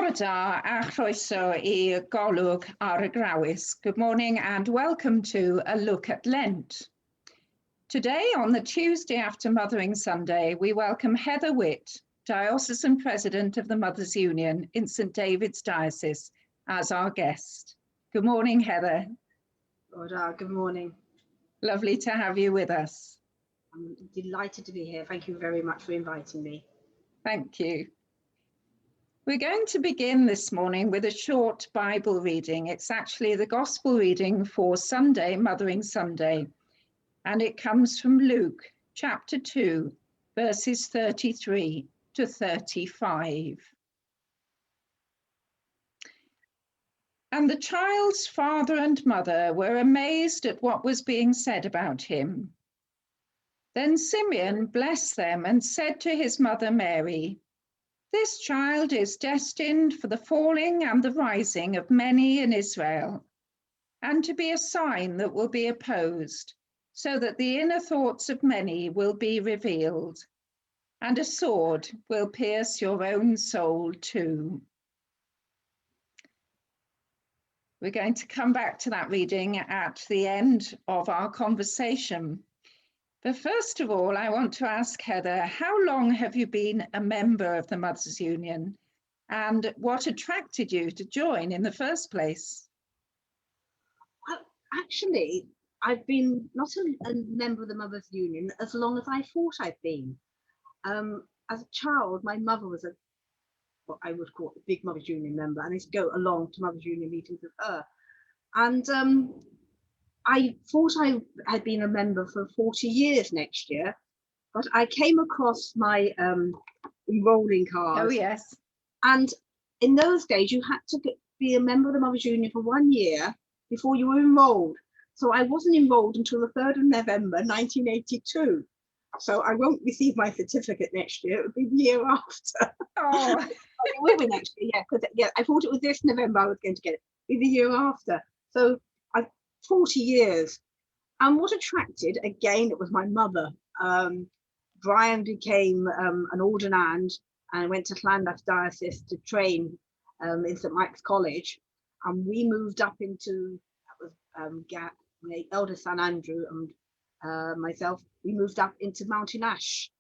Bore da a chroeso I Golwg ar y Garawys. Good morning and welcome to A Look at Lent. Today, on the Tuesday after Mothering Sunday, we welcome Heather Witt, Diocesan President of the Mothers' Union in St David's Diocese, as our guest. Good morning, Heather. Good morning. Lovely to have you with us. I'm delighted to be here. Thank you very much for inviting me. Thank you. We're going to begin this morning with a short Bible reading. It's actually the Gospel reading for Sunday, Mothering Sunday, and it comes from Luke chapter 2, verses 33 to 35. And the child's father and mother were amazed at what was being said about him. Then Simeon blessed them and said to his mother Mary, "This child is destined for the falling and the rising of many in Israel, and to be a sign that will be opposed, so that the inner thoughts of many will be revealed, and a sword will pierce your own soul too." We're going to come back to that reading at the end of our conversation. But first of all, I want to ask Heather, how long have you been a member of the Mothers' Union, and what attracted you to join in the first place? Well, actually, I've been not a member of the Mothers' Union as long as I thought I'd been. As a child, my mother was what I would call a big Mothers' Union member, and I used to go along to Mothers' Union meetings with her. And I thought I had been a member for 40 years next year, but I came across my enrolling card. Oh, yes. And in those days, you had to be a member of the Mothers' Union for 1 year before you were enrolled. So I wasn't enrolled until the 3rd of November, 1982. So I won't receive my certificate next year. It would be the year after. Oh, It will be next year, yeah, because I thought it was this November I was going to get it. It'd be the year after. So 40 years. And what attracted, again, it was my mother. Brian became an ordinand and went to Llandaff Diocese to train in St Mike's College. And we moved up into, that was my eldest son Andrew and myself, we moved up into Mountain Ash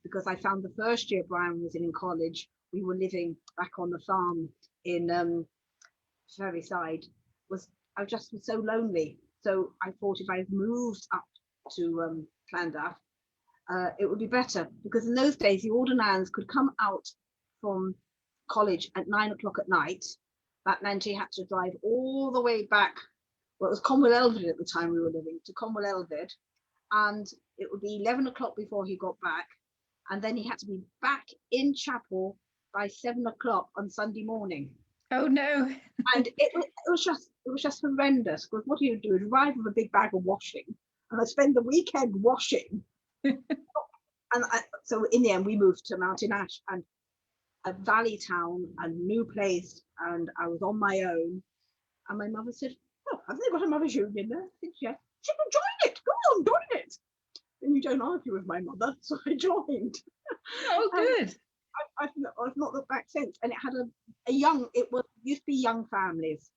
because I found the first year Brian was in college, we were living back on the farm in Surrey-side. I just was so lonely. So I thought if I moved up to Llandaff, it would be better, because in those days the ordinands could come out from college at 9 o'clock at night. That meant he had to drive all the way back, well, it was Conwell Elvid at the time we were living, to Conwell Elvid, and it would be 11 o'clock before he got back, and then he had to be back in chapel by 7 o'clock on Sunday morning. oh no. And it was just horrendous, because what he would do is arrive with a big bag of washing, and I'd spend the weekend washing. And so in the end we moved to Mountain Ash, and a valley town, a new place, and I was on my own. And my mother said, "Oh, haven't they got a Mothers' Union there?" I said, "Yeah." She said, "Well, join it, go on, join it." And you don't argue with my mother, so I joined. Oh, good. I've not looked back since. And it had used to be young families,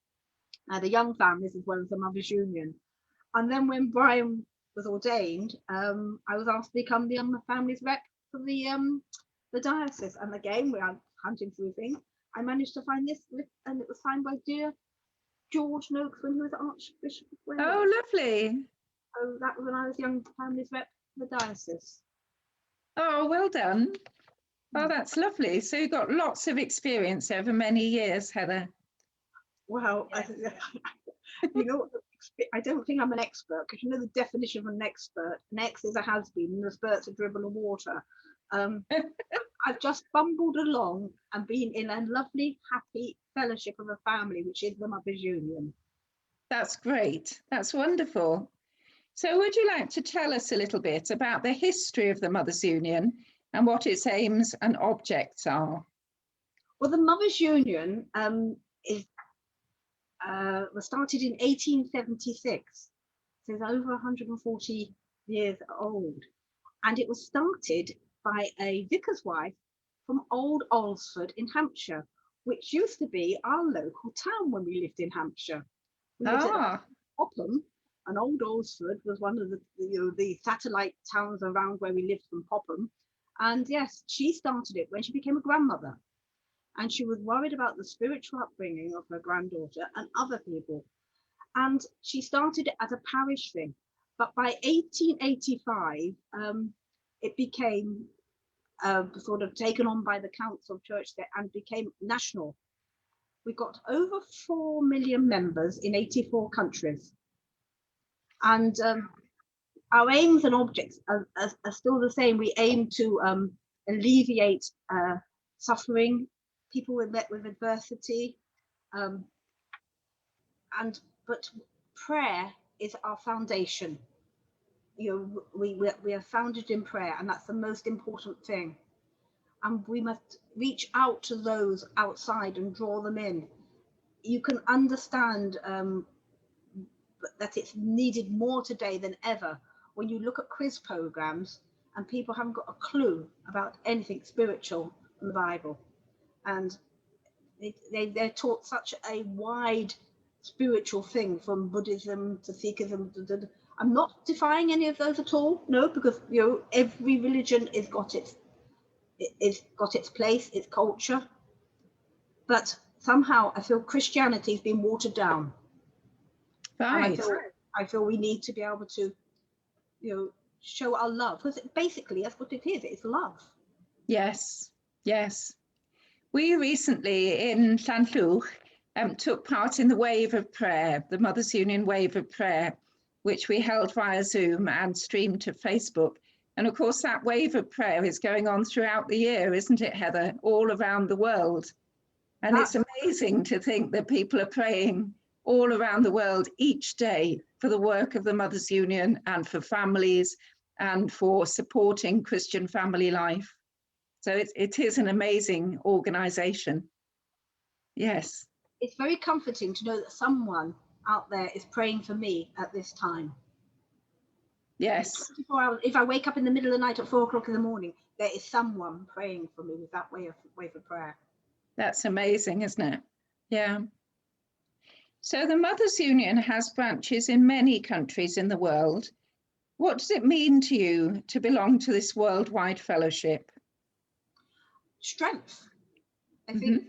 the young families as well as the Mothers' Union. And then when Brian was ordained, I was asked to become the Young Families Rep for the diocese. And again, we are hunting through things. I managed to find this, and it was signed by dear George Noakes when he was Archbishop of Wales. Oh, lovely. So that was when I was Young Families Rep for the diocese. Oh, well done. Oh, that's lovely. So you've got lots of experience over many years, Heather. Well, you know, I don't think I'm an expert, because you know the definition of an expert. An ex is a has-been, and a spurt's a dribble of water. I've just bumbled along and been in a lovely, happy fellowship of a family, which is the Mothers' Union. That's great. That's wonderful. So would you like to tell us a little bit about the history of the Mothers' Union and what its aims and objects are? Well, the Mothers' Union was started in 1876, so it's over 140 years old, and it was started by a vicar's wife from Old Alresford in Hampshire, which used to be our local town when we lived in Hampshire. We lived at Popham, and Old Alresford was one of the satellite towns around where we lived from Popham. And yes, she started it when she became a grandmother, and she was worried about the spiritual upbringing of her granddaughter and other people. And she started it as a parish thing. But by 1885, it became sort of taken on by the Council of Church there and became national. We got over 4 million members in 84 countries. And our aims and objects are still the same. We aim to alleviate suffering, people with adversity, but prayer is our foundation. We are founded in prayer, and that's the most important thing. And we must reach out to those outside and draw them in. You can understand that it's needed more today than ever when you look at quiz programs and people haven't got a clue about anything spiritual in the Bible, and they're taught such a wide spiritual thing, from Buddhism to Sikhism. I'm not defying any of those at all, no, because every religion has got its place, its culture, but somehow I feel Christianity has been watered down. Right. And I feel we need to be able to, show our love, because basically that's what it is. It's love. Yes, yes. We recently in Llanllwch took part in the Wave of Prayer, the Mothers Union Wave of Prayer, which we held via Zoom and streamed to Facebook. And of course, that Wave of Prayer is going on throughout the year, isn't it, Heather? All around the world. And it's amazing to think that people are praying all around the world each day for the work of the Mothers Union and for families and for supporting Christian family life. So it is an amazing organisation. Yes. It's very comforting to know that someone out there is praying for me at this time. Yes. 24 hours. If I wake up in the middle of the night at 4 o'clock in the morning, there is someone praying for me with that wave of prayer. That's amazing, isn't it? Yeah. So the Mothers Union has branches in many countries in the world. What does it mean to you to belong to this worldwide fellowship? Strength. I think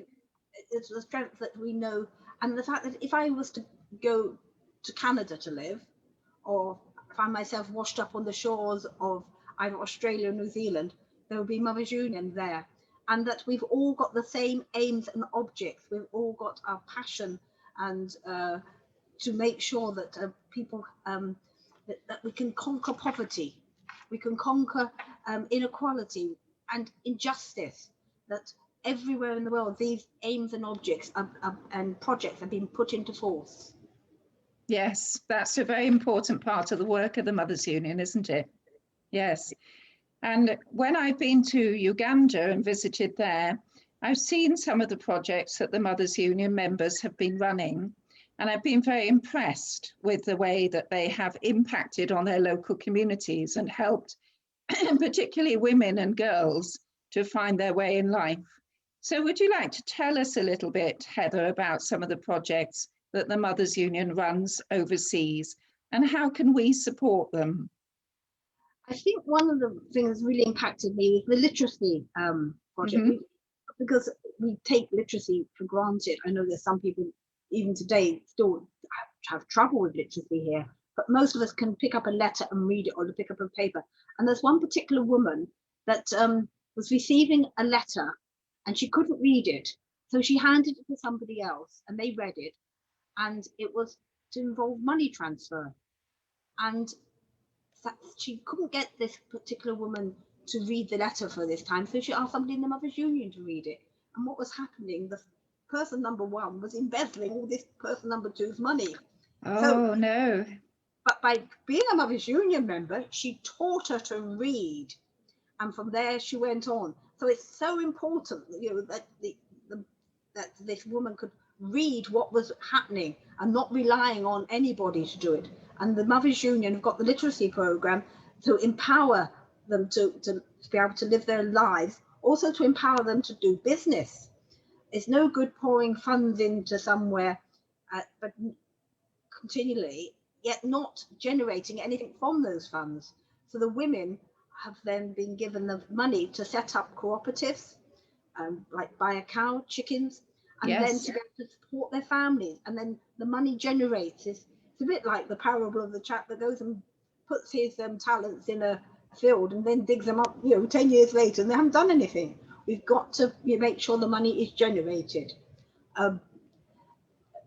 it's the strength that we know, and the fact that if I was to go to Canada to live, or find myself washed up on the shores of either Australia or New Zealand, there would be Mothers Union there, and that we've all got the same aims and objects. We've all got our passion, and to make sure that people that we can conquer poverty, we can conquer inequality and injustice, that everywhere in the world these aims and objects and projects have been put into force. Yes, that's a very important part of the work of the Mothers Union, isn't it? Yes. And when I've been to Uganda and visited there, I've seen some of the projects that the Mothers Union members have been running, and I've been very impressed with the way that they have impacted on their local communities and helped particularly women and girls to find their way in life. So would you like to tell us a little bit, Heather, about some of the projects that the Mothers Union runs overseas, and how can we support them? I think one of the things that really impacted me was the literacy project, because we take literacy for granted. I know there's some people even today still have trouble with literacy here, but most of us can pick up a letter and read it, or to pick up a paper. And there's one particular woman that was receiving a letter and she couldn't read it, so she handed it to somebody else and they read it, and it was to involve money transfer, and she couldn't get this particular woman to read the letter for this time, so she asked somebody in the Mothers Union to read it. And what was happening, the person number one was embezzling all this person number two's money. Oh, no. But by being a Mothers Union member, she taught her to read, and from there she went on. So it's so important, that that this woman could read what was happening and not relying on anybody to do it. And the Mothers Union have got the literacy program to empower them to be able to live their lives, also to empower them to do business. it's no good pouring funds into somewhere, but continually, yet not generating anything from those funds. So the women have then been given the money to set up cooperatives, like buy a cow, chickens, and then Yes. to be able to support their families. And then the money generates. It's a bit like the parable of the chap that goes and puts his talents in a field and then digs them up, 10 years later, and they haven't done anything. We've got to make sure the money is generated.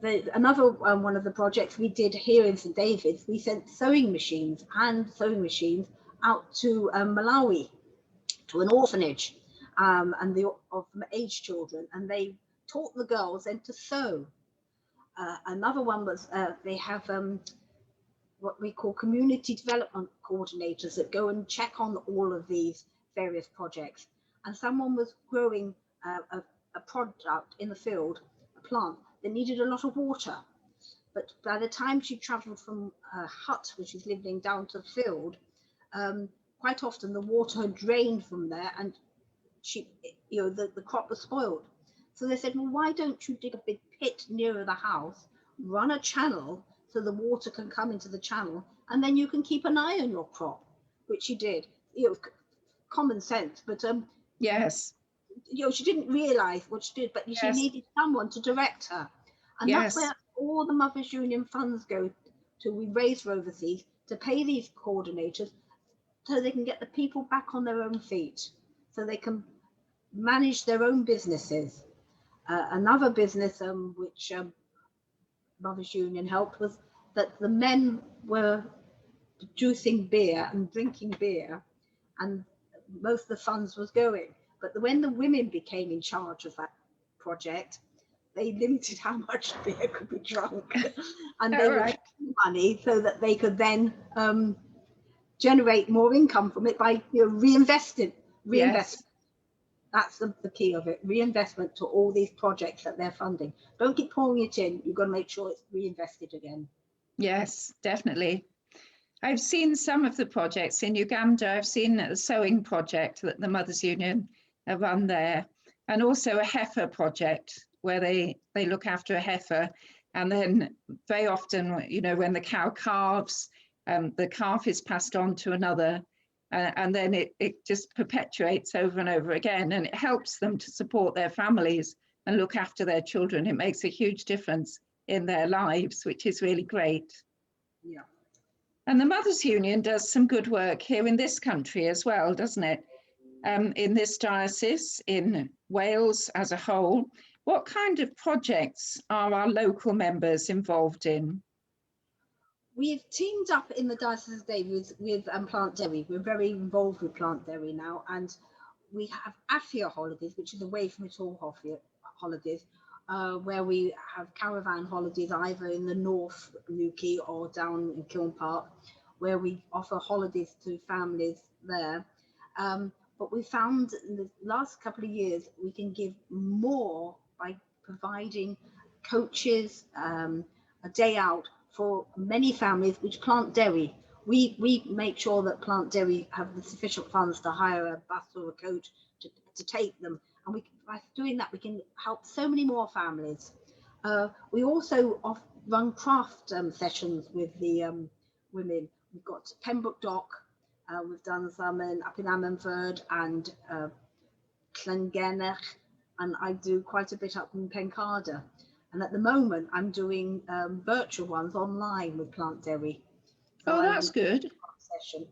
Another one of the projects we did here in St David's, we sent sewing machines out to Malawi, to an orphanage, and of aged children, and they taught the girls then to sew. Another one was they have what we call community development coordinators that go and check on all of these various projects. And someone was growing a product in the field, a plant that needed a lot of water. But by the time she travelled from her hut, which is living down to the field, quite often the water had drained from there, and the crop was spoiled. So they said, well, why don't you dig a big pit nearer the house, run a channel so the water can come into the channel, and then you can keep an eye on your crop, which she did. Common sense, but Yes. She didn't realise what she did, but she Yes. needed someone to direct her. And Yes. that's where all the Mothers Union funds go to. We raise for overseas to pay these coordinators so they can get the people back on their own feet, so they can manage their own businesses. Another business which Mothers Union helped was that the men were producing beer and drinking beer, and most of the funds was going. But when the women became in charge of that project, they limited how much beer could be drunk, and they would keep money so that they could then generate more income from it by reinvesting. Yes. That's the key of it. Reinvestment to all these projects that they're funding. Don't keep pouring it in. You've got to make sure it's reinvested again. Yes, definitely. I've seen some of the projects in Uganda. I've seen a sewing project that the Mothers Union have run there, and also a heifer project where they look after a heifer. And then very often, when the cow calves, the calf is passed on to another, and then it just perpetuates over and over again, and it helps them to support their families and look after their children. It makes a huge difference in their lives, which is really great. Yeah. And the Mothers Union does some good work here in this country as well, doesn't it? In this diocese, in Wales as a whole. What kind of projects are our local members involved in? We've teamed up in the Diocese of David's with Plant Dairy. We're very involved with Plant Dairy now, and we have Afia holidays, which is away from it all holidays, where we have caravan holidays either in the North Newquay or down in Kiln Park, where we offer holidays to families there. But we found in the last couple of years we can give more by providing coaches, a day out for many families which Plant Dairy. We make sure that Plant Dairy have the sufficient funds to hire a bus or a coach to take them, and by doing that we can help so many more families. We also run craft sessions with the women. We've got Pembroke Dock, we've done some up in Ammanford and Llangennech, and I do quite a bit up in Pencarder. And at the moment, I'm doing virtual ones online with Plant Dairy. So that's good. Session.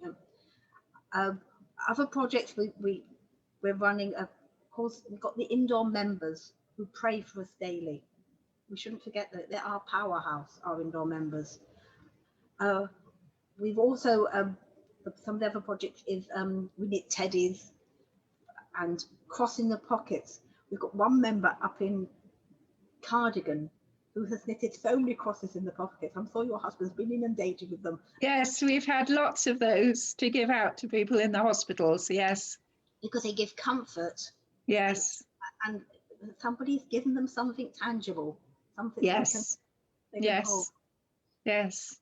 Other projects we're running, of course, we've got the indoor members who pray for us daily. We shouldn't forget that they're our powerhouse, our indoor members. We've also, some of the other projects is we knit teddies and crossing the pockets. We've got one member up in Cardigan who has knitted so many crosses in the pockets. I'm sure your husband's been inundated with them. Yes, we've had lots of those to give out to people in the hospitals, yes. Because they give comfort. Yes. And somebody's given them something tangible. Something yes. they can hold. Yes.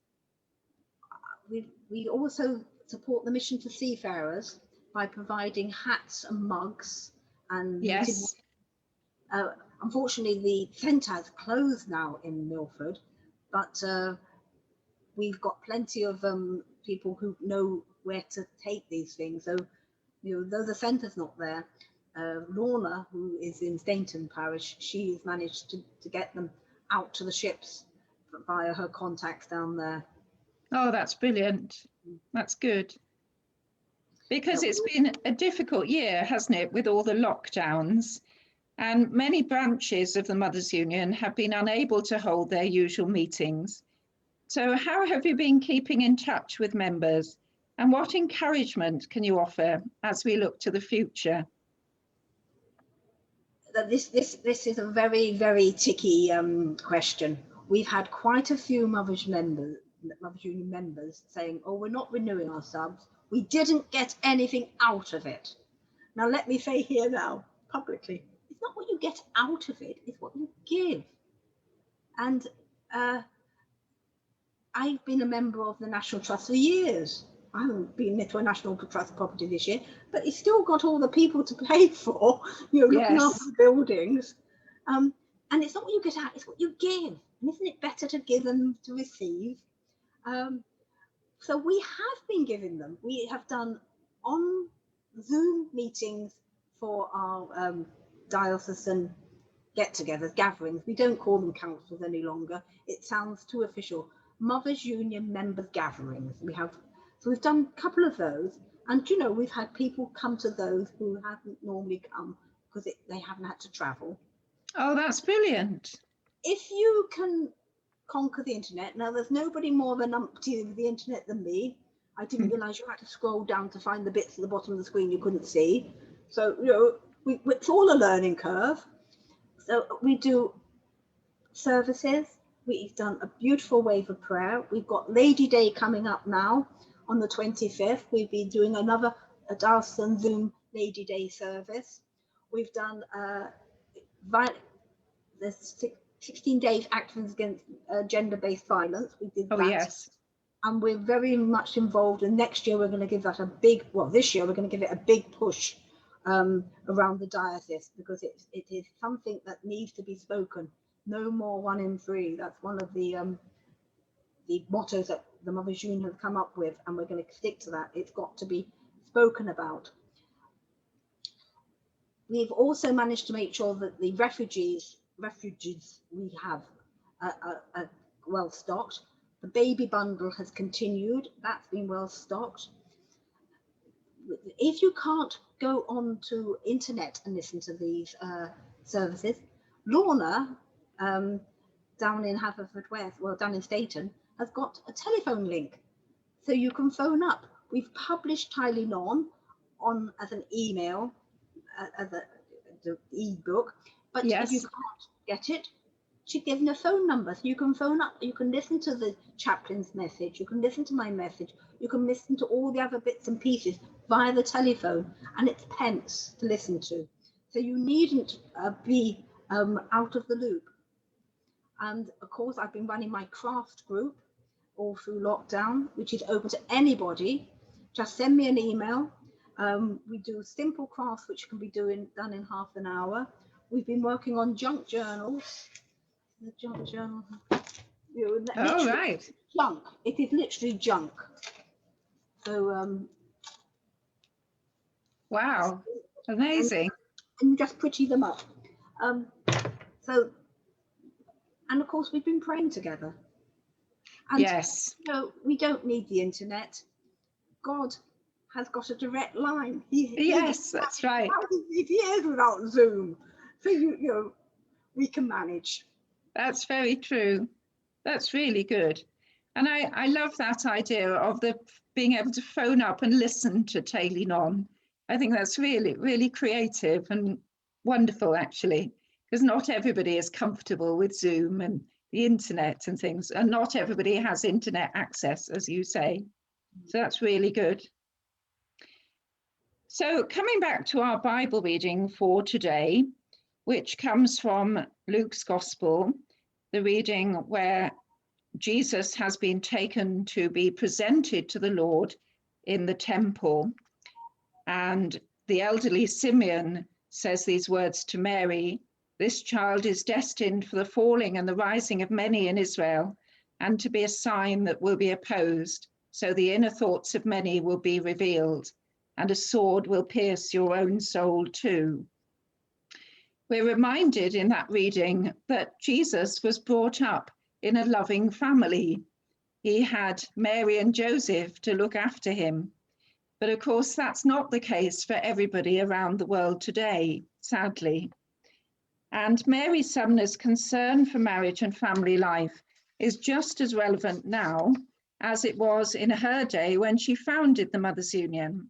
We also support the mission to seafarers by providing hats and mugs and yes. Unfortunately, the centre has closed now in Milford, but we've got plenty of people who know where to take these things. So, though the centre's not there, Lorna, who is in Stainton Parish, she has managed to get them out to the ships via her contacts down there. Oh, that's brilliant. That's good. Because it's been a difficult year, hasn't it, with all the lockdowns? And many branches of the Mothers Union have been unable to hold their usual meetings. So how have you been keeping in touch with members? And what encouragement can you offer as we look to the future? This is a very, very tricky question. We've had quite a few Mothers Union members saying, oh, we're not renewing our subs. We didn't get anything out of it. Now, let me say here now, publicly, it's not what you get out of it, it's what you give. And I've been a member of the National Trust for years. I haven't been to a National Trust property this year, but it's still got all the people to pay for, looking after the buildings. And it's not what you get out, it's what you give. And isn't it better to give than to receive? So we have been giving them. We have done on Zoom meetings for our diocesan get-togethers, gatherings. We don't call them councils any longer. It sounds too official. Mothers Union members gatherings. So we've done a couple of those, and we've had people come to those who haven't normally come because they haven't had to travel. Oh, that's brilliant. If you can conquer the internet, now there's nobody more of a numpty with the internet than me. I didn't realise you had to scroll down to find the bits at the bottom of the screen you couldn't see. So it's all a learning curve. So we do services. We've done a beautiful wave of prayer. We've got Lady Day coming up now on the 25th. We'll be doing another diocesan Zoom Lady Day service. We've done the 16 days actions against gender-based violence. We did that. Yes. And we're very much involved. And next year we're going to give that this year we're going to give it a big push around the diocese, because it is something that needs to be spoken. No more 1 in 3. That's one of the mottos that the Mothers Union have come up with, and we're going to stick to that. It's got to be spoken about. We've also managed to make sure that the refugees we have are well stocked. The baby bundle has continued. That's been well stocked. If you can't go on to internet and listen to these services, Lorna down in Haverfordwest, down in Stainton, has got a telephone link, so you can phone up. We've published Tylee Non on as an email, as an e-book, but if you can't get it, she's given a phone number, so you can phone up. You can listen to the chaplain's message, you can listen to my message, you can listen to all the other bits and pieces via the telephone, and it's pence to listen to, so you needn't be out of the loop. And of course, I've been running my craft group all through lockdown, which is open to anybody. Just send me an email. We do simple crafts which can be done in half an hour. We've been working on junk journals. The junk journal. Right. Junk. It is literally junk. So wow, amazing. And you just pretty them up. And of course we've been praying together. And yes. We don't need the internet. God has got a direct line. Yes, that's right. Thousands of years without Zoom, so we can manage. That's very true. That's really good. And I love that idea of being able to phone up and listen to Tylee Non. I think that's really, really creative and wonderful, actually, because not everybody is comfortable with Zoom and the internet and things, and not everybody has internet access, as you say. So that's really good. So coming back to our Bible reading for today, which comes from Luke's Gospel, the reading where Jesus has been taken to be presented to the Lord in the temple. And the elderly Simeon says these words to Mary, This child is destined for the falling and the rising of many in Israel, and to be a sign that will be opposed, so the inner thoughts of many will be revealed, and a sword will pierce your own soul too. We're reminded in that reading that Jesus was brought up in a loving family. He had Mary and Joseph to look after him. But of course, that's not the case for everybody around the world today, sadly. And Mary Sumner's concern for marriage and family life is just as relevant now as it was in her day when she founded the Mothers' Union.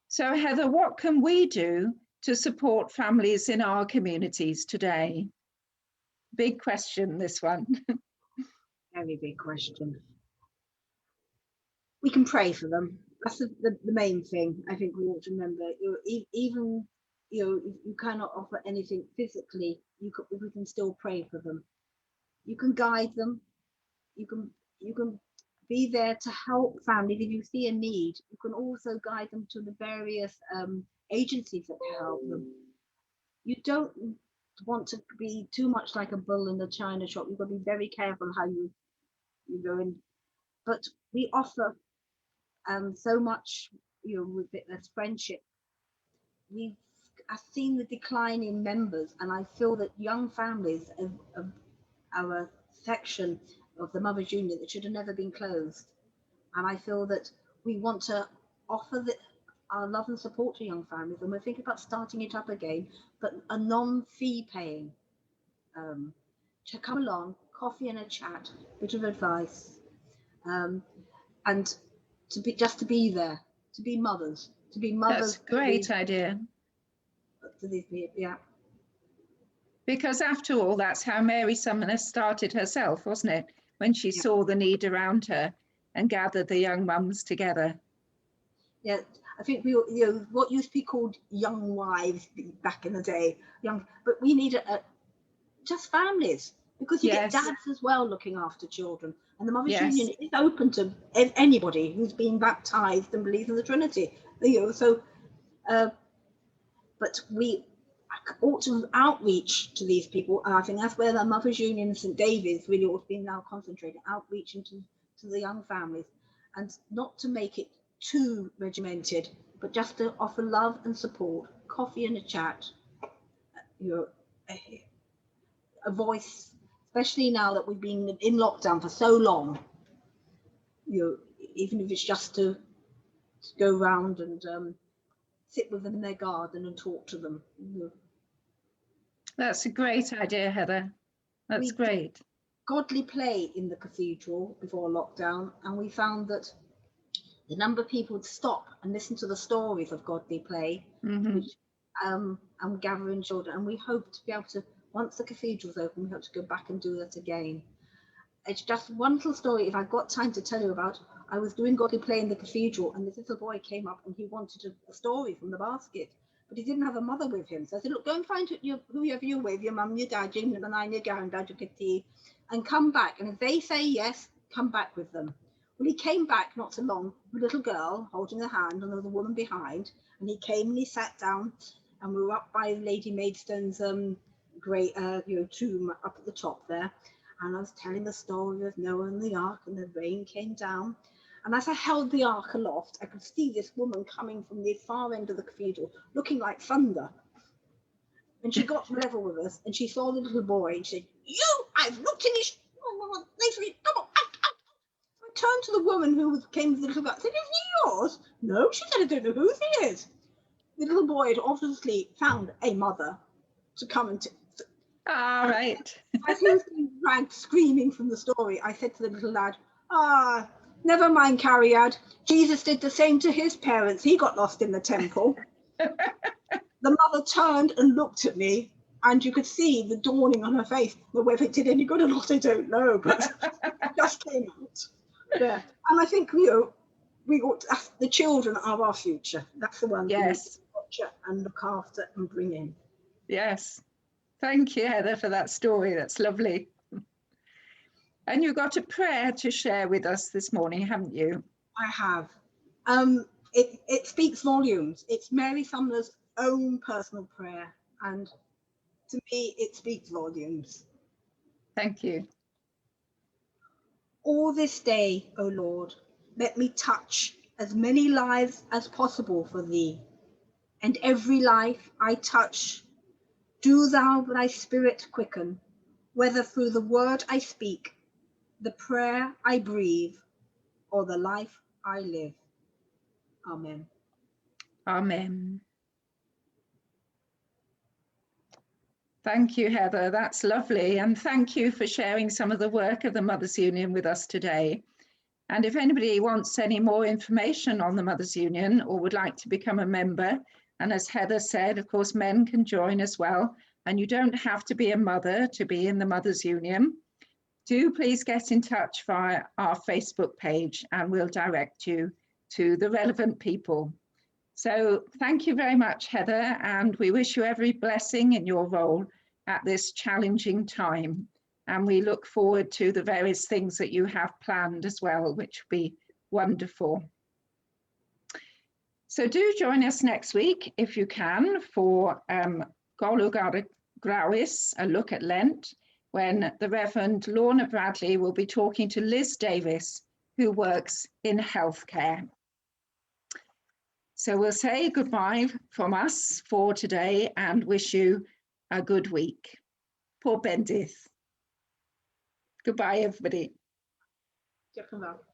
So Heather, what can we do to support families in our communities today? Big question, this one. Very big question. We can pray for them. That's the main thing I think we ought to remember. Even if you cannot offer anything physically, we can still pray for them. You can guide them. You can be there to help families. If you see a need, you can also guide them to the various agencies that can help them. You don't want to be too much like a bull in the china shop. You've got to be very careful how you go in. But we offer so much, with this friendship. I've seen the decline in members, and I feel that young families of our section of the Mothers' Union that should have never been closed. And I feel that we want to offer our love and support to young families, and we're thinking about starting it up again, but a non-fee paying. To come along, coffee and a chat, bit of advice, and to be there, to be mothers. That's a great idea. To these people, yeah. Because after all, that's how Mary Sumner started herself, wasn't it? When she saw the need around her and gathered the young mums together. Yeah, I think what used to be called young wives back in the day, but we need just families, because you get dads as well looking after children, and the Mothers' Union is open to anybody who's been baptized and believes in the Trinity. But we ought to outreach to these people, and I think that's where the Mothers' Union and St David's really ought to be now concentrated, outreach into the young families, and not to make it too regimented, but just to offer love and support, coffee and a chat, a voice, especially now that we've been in lockdown for so long. Even if it's just to go around and sit with them in their garden and talk to them. That's a great idea, Heather. That's great. Godly play in the cathedral before lockdown, and we found that the number of people would stop and listen to the stories of godly play, which, and gathering children. And we hope to be able to, once the cathedral's open, we hope to go back and do that again. It's just one little story, if I've got time to tell you about. I was doing godly play in the cathedral, and this little boy came up and he wanted a story from the basket, but he didn't have a mother with him. So I said, look, go and find whoever you're with, your mum, your dad, your nan, and your granddad, your kitty, and come back. And if they say yes, come back with them. Well, he came back not so long, with a little girl holding her hand, and there was a woman behind, and he came and he sat down, and we were up by Lady Maidstone's great tomb up at the top there. And I was telling the story of Noah and the ark, and the rain came down. And as I held the ark aloft, I could see this woman coming from the far end of the cathedral, looking like thunder. And she got level with us, and she saw the little boy, and she said, I've looked in his... Come on, out. I turned to the woman who came with the little girl. I said, is he yours? No, she said, I don't know who he is. The little boy had obviously found a mother to come and... All right. As he was being dragged screaming from the story, I said to the little lad, never mind, Cariad. Jesus did the same to his parents. He got lost in the temple. The mother turned and looked at me, and you could see the dawning on her face. But whether it did any good or not, I don't know, but it just came out. Yeah. And I think, we ought to, the children are our future. That's the one we need to watch and look after and bring in. Yes. Thank you, Heather, for that story. That's lovely. And you've got a prayer to share with us this morning, haven't you? I have. It speaks volumes. It's Mary Sumner's own personal prayer, and To me, it speaks volumes. Thank you. All this day, O Lord, let me touch as many lives as possible for thee, and every life I touch, do thou thy spirit quicken, whether through the word I speak, the prayer I breathe, or the life I live. Amen. Amen. Thank you, Heather. That's lovely. And thank you for sharing some of the work of the Mothers Union with us today. And if anybody wants any more information on the Mothers Union or would like to become a member, and as Heather said, of course, men can join as well. And you don't have to be a mother to be in the Mothers Union. Do please get in touch via our Facebook page and we'll direct you to the relevant people. So thank you very much, Heather, and we wish you every blessing in your role at this challenging time. And we look forward to the various things that you have planned as well, which will be wonderful. So do join us next week, if you can, for Golwg Garawys, a look at Lent, when the Reverend Lorna Bradley will be talking to Liz Davis, who works in healthcare. So we'll say goodbye from us for today and wish you a good week. Poor Bendith. Goodbye, everybody. Diolch yn fawr.